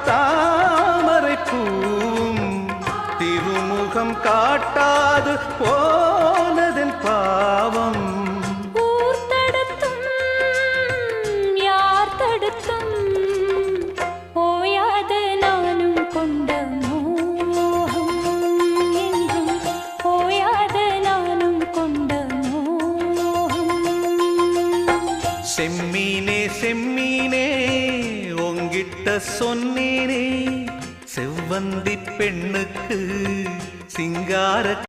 தாமரை பூவும் திருமுகம் காட்டாது போனதன் பாவம். யார் தடுத்தும் ஓயாத நானும் கொண்ட மோகம் என்றும் ஓயாத நானும் கொண்ட மோகம். செம்மீனே செம்மீனே உங்கிட்ட சொன்னேனே செவ்வந்தி பெண்ணுக்கு சிங்கார